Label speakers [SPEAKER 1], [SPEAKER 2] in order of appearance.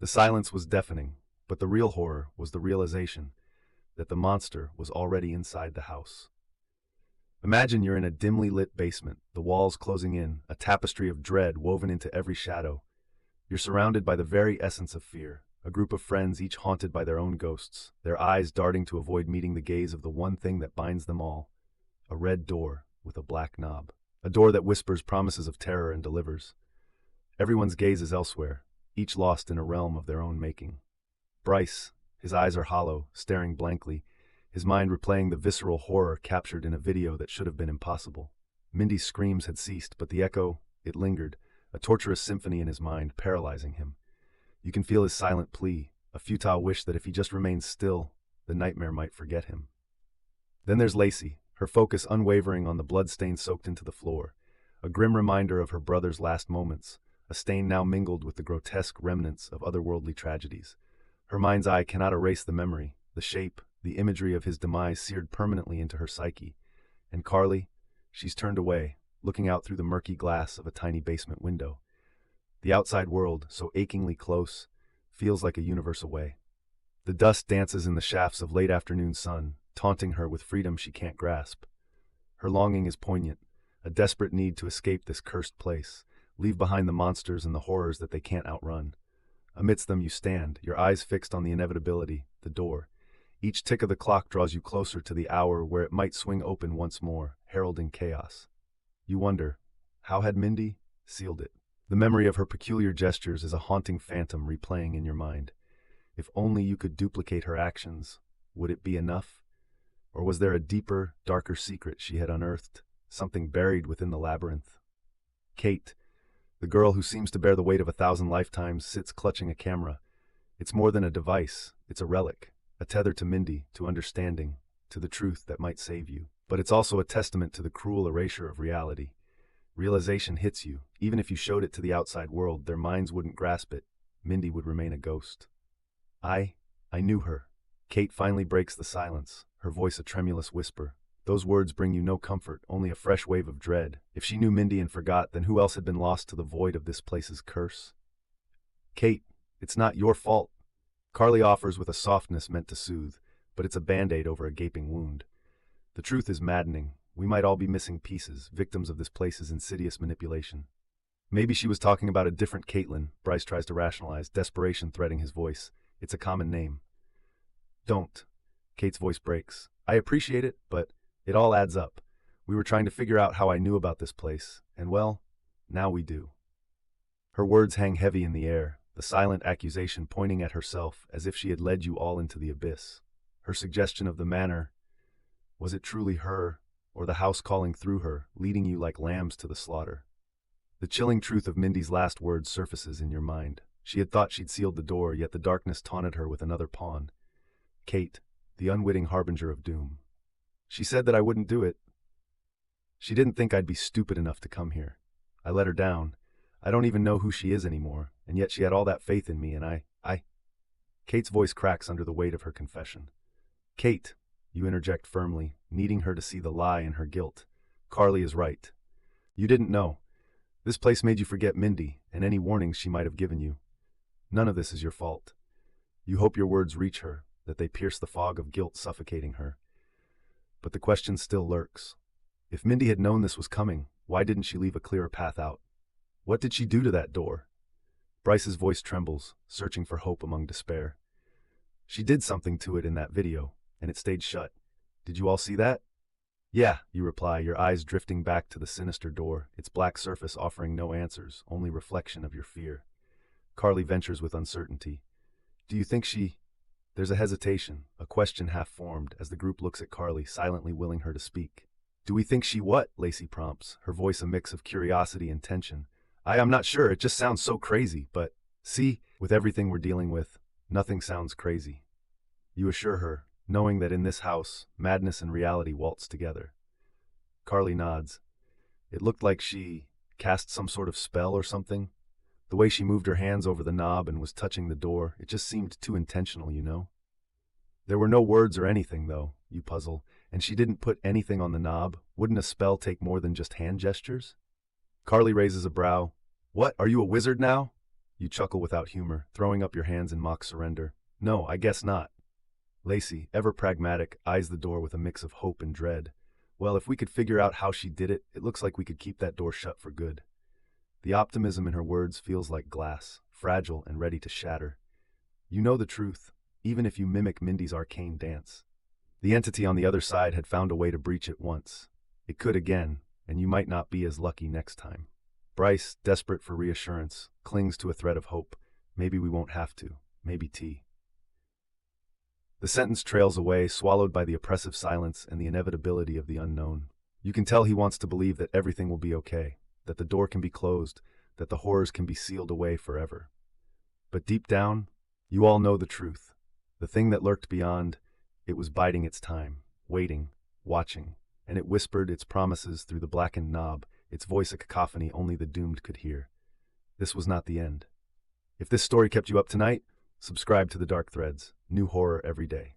[SPEAKER 1] The silence was deafening, but the real horror was the realization that the monster was already inside the house. Imagine you're in a dimly lit basement, the walls closing in, a tapestry of dread woven into every shadow. You're surrounded by the very essence of fear, a group of friends each haunted by their own ghosts, their eyes darting to avoid meeting the gaze of the one thing that binds them all, a red door with a black knob. A door that whispers promises of terror and delivers. Everyone's gaze is elsewhere, each lost in a realm of their own making. Bryce, his eyes are hollow, staring blankly, his mind replaying the visceral horror captured in a video that should have been impossible. Mindy's screams had ceased, but the echo, it lingered, a torturous symphony in his mind, paralyzing him. You can feel his silent plea, a futile wish that if he just remained still, the nightmare might forget him. Then there's Lacey, her focus unwavering on the blood-stain soaked into the floor, a grim reminder of her brother's last moments, a stain now mingled with the grotesque remnants of otherworldly tragedies. Her mind's eye cannot erase the memory, the shape, the imagery of his demise seared permanently into her psyche. And Carly, she's turned away, looking out through the murky glass of a tiny basement window. The outside world, so achingly close, feels like a universe away. The dust dances in the shafts of late afternoon sun, taunting her with freedom she can't grasp. Her longing is poignant, a desperate need to escape this cursed place, leave behind the monsters and the horrors that they can't outrun. Amidst them you stand, your eyes fixed on the inevitability, the door. Each tick of the clock draws you closer to the hour where it might swing open once more, heralding chaos. You wonder, how had Mindy sealed it? The memory of her peculiar gestures is a haunting phantom replaying in your mind. If only you could duplicate her actions, would it be enough? Or was there a deeper, darker secret she had unearthed, something buried within the labyrinth? Kate, the girl who seems to bear the weight of 1,000 lifetimes, sits clutching a camera. It's more than a device, it's a relic, a tether to Mindy, to understanding, to the truth that might save you. But it's also a testament to the cruel erasure of reality. Realization hits you. Even if you showed it to the outside world, their minds wouldn't grasp it. Mindy would remain a ghost. I knew her. Kate finally breaks the silence, her voice a tremulous whisper. Those words bring you no comfort, only a fresh wave of dread. If she knew Mindy and forgot, then who else had been lost to the void of this place's curse? Kate, it's not your fault. Carly offers with a softness meant to soothe, but it's a band-aid over a gaping wound. The truth is maddening. We might all be missing pieces, victims of this place's insidious manipulation. Maybe she was talking about a different Caitlin, Bryce tries to rationalize, desperation threading his voice. It's a common name. Don't. Kate's voice breaks. I appreciate it, but it all adds up. We were trying to figure out how I knew about this place, and well, now we do. Her words hang heavy in the air, the silent accusation pointing at herself as if she had led you all into the abyss. Her suggestion of the manor, was it truly her, or the house calling through her, leading you like lambs to the slaughter? The chilling truth of Mindy's last words surfaces in your mind. She had thought she'd sealed the door, yet the darkness taunted her with another pawn. Kate, the unwitting harbinger of doom. She said that I wouldn't do it. She didn't think I'd be stupid enough to come here. I let her down. I don't even know who she is anymore, and yet she had all that faith in me, and I... Kate's voice cracks under the weight of her confession. Kate, you interject firmly, needing her to see the lie in her guilt. Carly is right. You didn't know. This place made you forget Mindy, and any warnings she might have given you. None of this is your fault. You hope your words reach her, that they pierce the fog of guilt suffocating her. But the question still lurks. If Mindy had known this was coming, why didn't she leave a clearer path out? What did she do to that door? Bryce's voice trembles, searching for hope among despair. She did something to it in that video, and it stayed shut. Did you all see that? Yeah, you reply, your eyes drifting back to the sinister door, its black surface offering no answers, only reflection of your fear. Carly ventures with uncertainty. Do you think she... There's a hesitation, a question half-formed, as the group looks at Carly, silently willing her to speak. Do we think she what? Lacey prompts, her voice a mix of curiosity and tension. I'm not sure, it just sounds so crazy, but... See, with everything we're dealing with, nothing sounds crazy. You assure her, knowing that in this house, madness and reality waltz together. Carly nods. It looked like she cast some sort of spell or something. The way she moved her hands over the knob and was touching the door, it just seemed too intentional, you know? There were no words or anything, though, you puzzle, and she didn't put anything on the knob. Wouldn't a spell take more than just hand gestures? Carly raises a brow. What, are you a wizard now? You chuckle without humor, throwing up your hands in mock surrender. No, I guess not. Lacey, ever pragmatic, eyes the door with a mix of hope and dread. Well, if we could figure out how she did it, it looks like we could keep that door shut for good. The optimism in her words feels like glass, fragile and ready to shatter. You know the truth, even if you mimic Mindy's arcane dance. The entity on the other side had found a way to breach it once. It could again, and you might not be as lucky next time. Bryce, desperate for reassurance, clings to a thread of hope. Maybe we won't have to. Maybe tea. The sentence trails away, swallowed by the oppressive silence and the inevitability of the unknown. You can tell he wants to believe that everything will be okay, that the door can be closed, that the horrors can be sealed away forever. But deep down, you all know the truth. The thing that lurked beyond, it was biding its time, waiting, watching, and it whispered its promises through the blackened knob, its voice a cacophony only the doomed could hear. This was not the end. If this story kept you up tonight, subscribe to the Dark Threads. New horror every day.